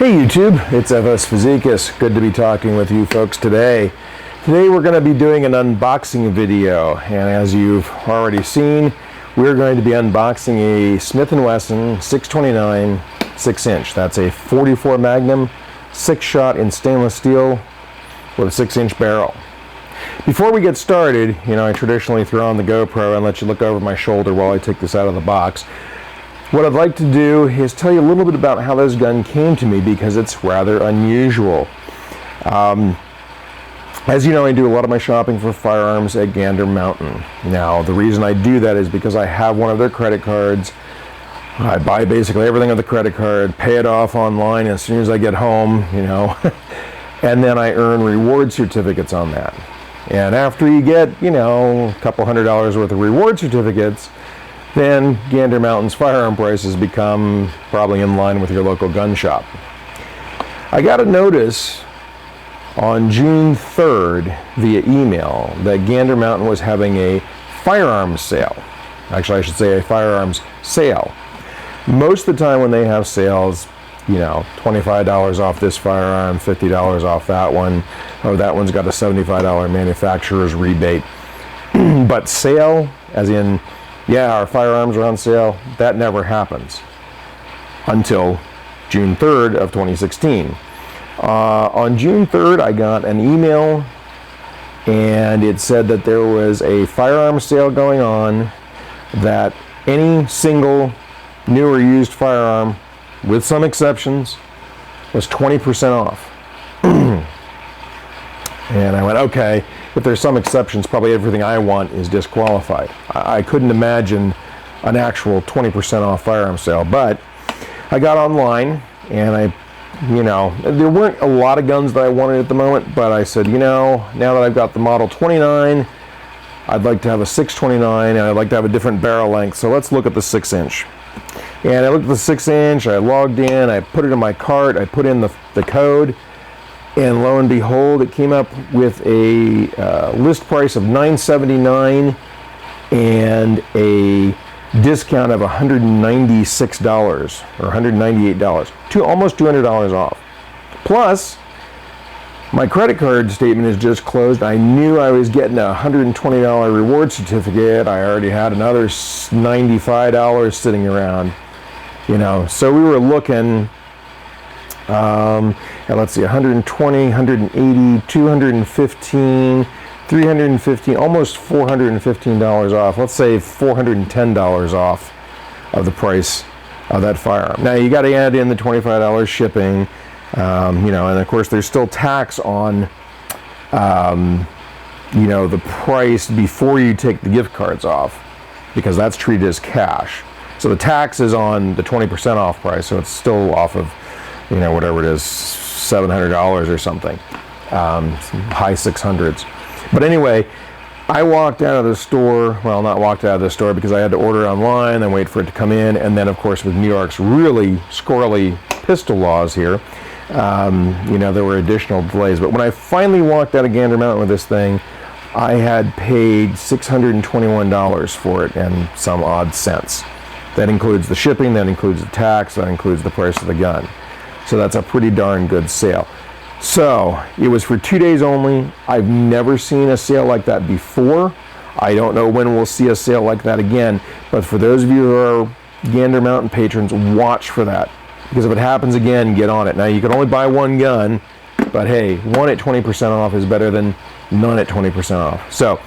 Hey YouTube, it's Evos Physicus. Good to be talking with you folks today. Today we're going to be doing an unboxing video, and as you've already seen, we're going to be unboxing a Smith & Wesson 629 6-inch. That's a 44 Magnum 6-shot in stainless steel with a 6-inch barrel. Before we get started, I traditionally throw on the GoPro and let you look over my shoulder while I take this out of the box. What I'd like to do is tell you a little bit about how this gun came to me, because it's rather unusual. As you know, I do a lot of my shopping for firearms at Gander Mountain. Now, the reason I do that is because I have one of their credit cards. I buy basically everything on the credit card, pay it off online as soon as I get home, and then I earn reward certificates on that. And after you get, a couple $100s worth of reward certificates, then Gander Mountain's firearm prices become probably in line with your local gun shop. I got a notice on June 3rd via email that Gander Mountain was having a firearms sale. Actually, I should say a firearms sale. Most of the time when they have sales, $25 off this firearm, $50 off that one. Oh, that one's got a $75 manufacturer's rebate. But sale, as in, yeah, our firearms are on sale, that never happens until June 3rd of 2016. On June 3rd, I got an email, and it said that there was a firearms sale going on, that any single new or used firearm, with some exceptions, was 20% off. And I went, okay, if there's some exceptions, probably everything I want is disqualified. I couldn't imagine an actual 20% off firearm sale, but I got online, and there weren't a lot of guns that I wanted at the moment, but I said, now that I've got the Model 29, I'd like to have a 629, and I'd like to have a different barrel length, so let's look at the 6-inch. And I looked at the 6-inch, I logged in, I put it in my cart, I put in the code, and lo and behold, it came up with a list price of $979 and a discount of $196 or $198, almost $200 off. Plus, my credit card statement is just closed. I knew I was getting a $120 reward certificate. I already had another $95 sitting around, So we were looking, let's see, 120, 180, 215, 315, almost $415 off. Let's say $410 off of the price of that firearm. Now you got to add in the $25 shipping, and of course there's still tax on, the price before you take the gift cards off, because that's treated as cash. So the tax is on the 20% off price, so it's still off of, whatever it is, $700 or something, high 600s. But anyway, I walked out of the store, well, not walked out of the store because I had to order online, then wait for it to come in, and then of course with New York's really squirrely pistol laws here, there were additional delays. But when I finally walked out of Gander Mountain with this thing, I had paid $621 for it and some odd cents. That includes the shipping, that includes the tax, that includes the price of the gun. So that's a pretty darn good sale. So it was for 2 days only. I've never seen a sale like that before. I don't know when we'll see a sale like that again, but for those of you who are Gander Mountain patrons, watch for that, because if it happens again, get on it. Now you can only buy one gun, but hey, one at 20% off is better than none at 20% off. So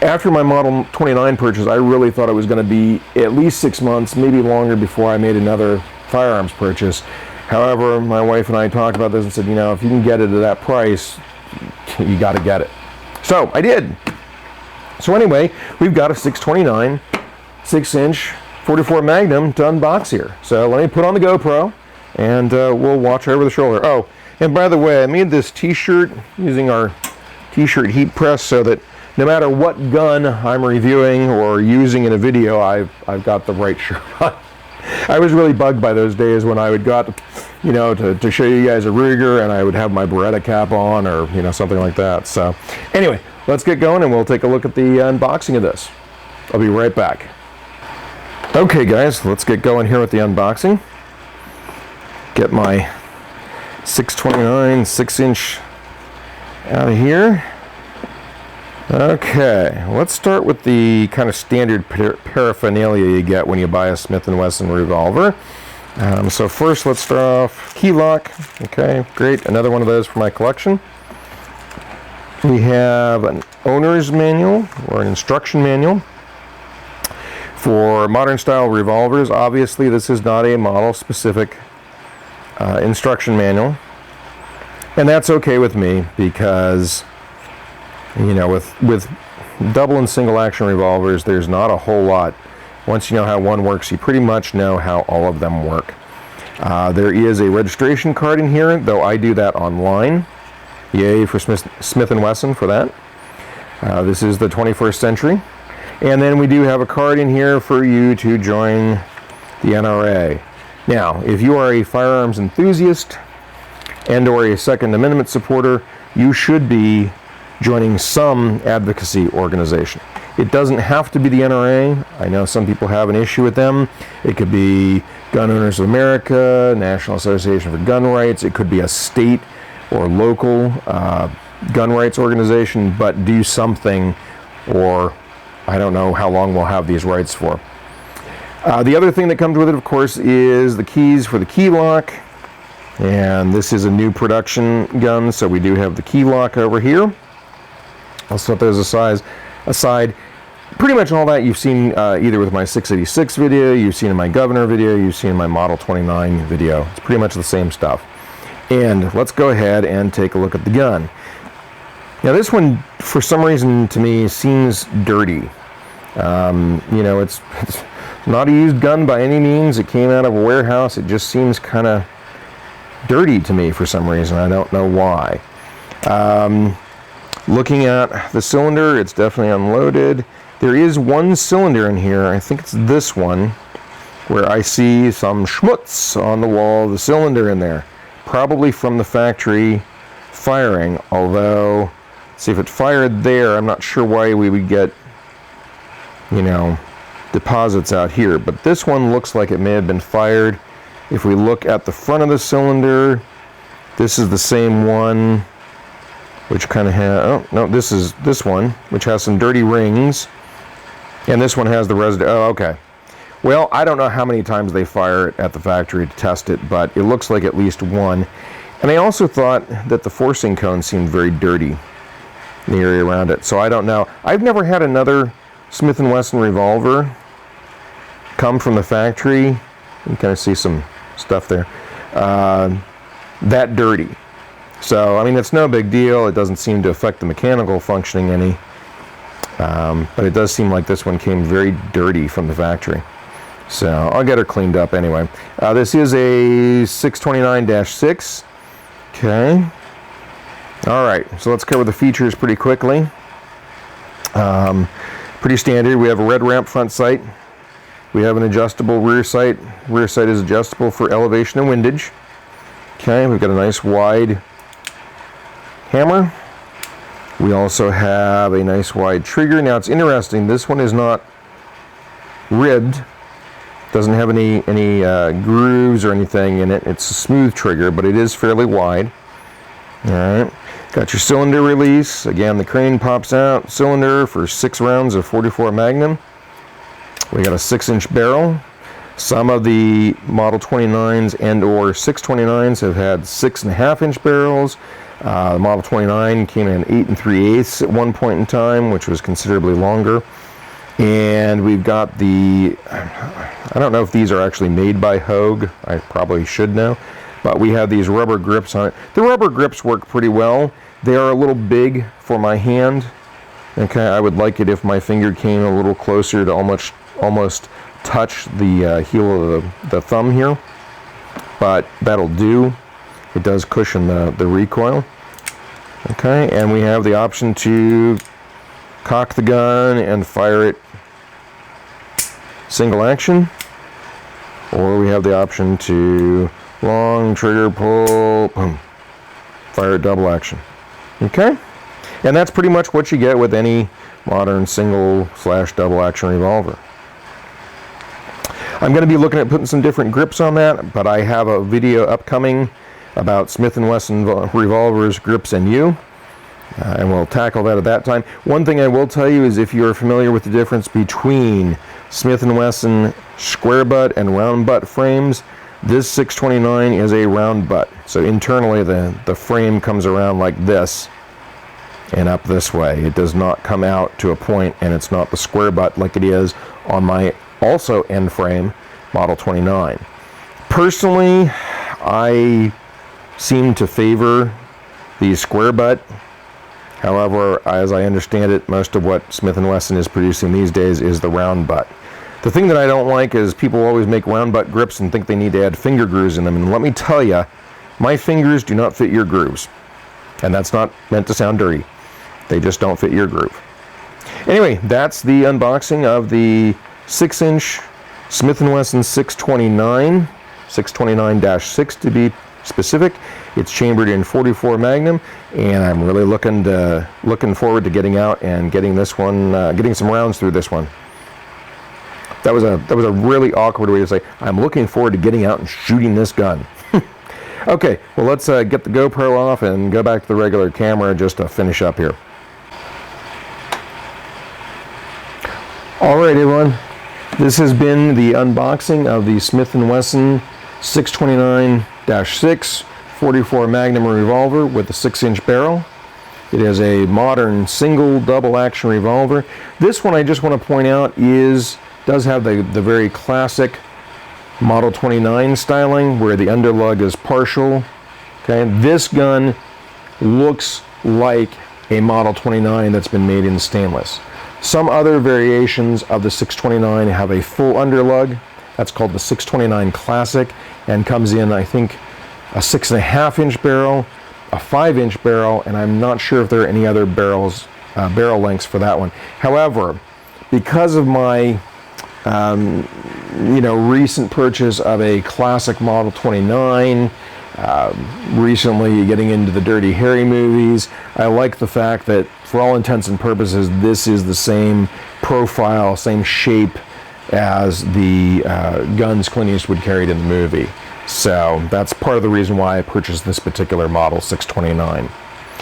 after my Model 29 purchase, I really thought it was going to be at least 6 months, maybe longer, before I made another firearms purchase. However, my wife and I talked about this and said, if you can get it at that price, you got to get it. So I did. So anyway, we've got a 629 6-inch 44 Magnum to unbox here. So let me put on the GoPro, and we'll watch over the shoulder. Oh, and by the way, I made this t-shirt using our t-shirt heat press so that no matter what gun I'm reviewing or using in a video, I've got the right shirt on. I was really bugged by those days when I would go out, to show you guys a Ruger, and I would have my Beretta cap on, or something like that. So anyway, let's get going, and we'll take a look at the unboxing of this. I'll be right back. Okay guys, let's get going here with the unboxing. Get my 629, 6-inch out of here. Okay, let's start with the kind of standard paraphernalia you get when you buy a Smith & Wesson revolver. So first, let's start off key lock. Okay, great, another one of those for my collection. We have an owner's manual or an instruction manual for modern style revolvers. Obviously, this is not a model specific instruction manual, and that's okay with me because, you know, with double and single action revolvers, there's not a whole lot. Once you know how one works, you pretty much know how all of them work. There is a registration card in here, though I do that online. Yay for Smith & Wesson for that. This is the 21st century. And then we do have a card in here for you to join the NRA. Now, if you are a firearms enthusiast and or a Second Amendment supporter, you should be joining some advocacy organization. It doesn't have to be the NRA. I know some people have an issue with them. It could be Gun Owners of America, National Association for Gun Rights. It could be a state or local gun rights organization, but do something, or I don't know how long we'll have these rights for. The other thing that comes with it, of course, is the keys for the key lock. And this is a new production gun, so we do have the key lock over here. I'll set those aside. Pretty much all that you've seen either with my 686 video, you've seen in my Governor video, you've seen in my Model 29 video. It's pretty much the same stuff. And let's go ahead and take a look at the gun. Now this one, for some reason, to me, seems dirty. You know, it's not a used gun by any means. It came out of a warehouse. It just seems kind of dirty to me for some reason. I don't know why. Looking at the cylinder, it's definitely unloaded. There is one cylinder in here. I think it's this one, where I see some schmutz on the wall of the cylinder in there. Probably from the factory firing, although, see, if it fired there, I'm not sure why we would get, you know, deposits out here. But this one looks like it may have been fired. If we look at the front of the cylinder, this is the same one, which kind of has, oh, no, this is this one, which has some dirty rings. And this one has the residue, oh, okay. Well, I don't know how many times they fire it at the factory to test it, but it looks like at least one. And I also thought that the forcing cone seemed very dirty in the area around it. So I don't know. I've never had another Smith & Wesson revolver come from the factory. You can kind of see some stuff there. That dirty. So, I mean, it's no big deal. It doesn't seem to affect the mechanical functioning any. But it does seem like this one came very dirty from the factory. So I'll get her cleaned up anyway. This is a 629-6. Okay. All right, so let's cover the features pretty quickly. Pretty standard. We have a red ramp front sight. We have an adjustable rear sight. Rear sight is adjustable for elevation and windage. Okay, we've got a nice wide hammer. We also have a nice wide trigger. Now it's interesting, this one is not ribbed. Doesn't have any grooves or anything in it. It's a smooth trigger, but it is fairly wide. All right. Got your cylinder release. Again, the crane pops out. Cylinder for 6 rounds of 44 Magnum. We got a 6-inch barrel. Some of the Model 29s and or 629s have had 6.5-inch barrels. The Model 29 came in 8 3/8 at one point in time, which was considerably longer. And we've got the, I don't know if these are actually made by Hogue. I probably should know. But we have these rubber grips on it. The rubber grips work pretty well. They are a little big for my hand. Okay, I would like it if my finger came a little closer to almost touch the heel of the thumb here. But that'll do. It does cushion the recoil. Okay, and we have the option to cock the gun and fire it single action, or we have the option to long trigger pull, boom, fire it double action. Okay, and that's pretty much what you get with any modern single/double action revolver. I'm going to be looking at putting some different grips on that, but I have a video upcoming about Smith & Wesson revolvers, grips, and you. And we'll tackle that at that time. One thing I will tell you is if you're familiar with the difference between Smith & Wesson square butt and round butt frames, this 629 is a round butt. So internally the frame comes around like this and up this way. It does not come out to a point, and it's not the square butt like it is on my also end frame Model 29. Personally, I seem to favor the square butt. However, as I understand it, most of what Smith & Wesson is producing these days is the round butt. The thing that I don't like is people always make round butt grips and think they need to add finger grooves in them. And let me tell you, my fingers do not fit your grooves. And that's not meant to sound dirty. They just don't fit your groove. Anyway, that's the unboxing of the 6-inch Smith & Wesson 629, 629-6 to be specific. It's chambered in 44 Magnum, and I'm really looking forward to getting out and getting this one, getting some rounds through this one. That was a really awkward way to say, I'm looking forward to getting out and shooting this gun. Okay, well, let's get the GoPro off and go back to the regular camera just to finish up here. All right, everyone. This has been the unboxing of the Smith & Wesson 629-6 44 Magnum revolver with a 6-inch barrel. It is a modern single double action revolver. This one, I just want to point out, does have the very classic Model 29 styling where the underlug is partial. Okay, this gun looks like a Model 29 that's been made in stainless. Some other variations of the 629 have a full underlug. That's called the 629 Classic, and comes in, I think, a 6.5-inch barrel, a 5-inch barrel, and I'm not sure if there are any other barrel lengths for that one. However, because of my recent purchase of a classic Model 29, recently getting into the Dirty Harry movies, I like the fact that for all intents and purposes this is the same profile, same shape as the guns Clint Eastwood carried in the movie. So that's part of the reason why I purchased this particular Model 629.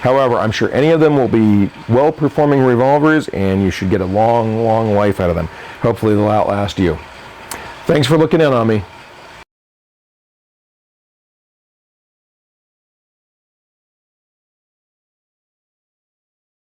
However, I'm sure any of them will be well-performing revolvers, and you should get a long, long life out of them. Hopefully they'll outlast you. Thanks for looking in on me.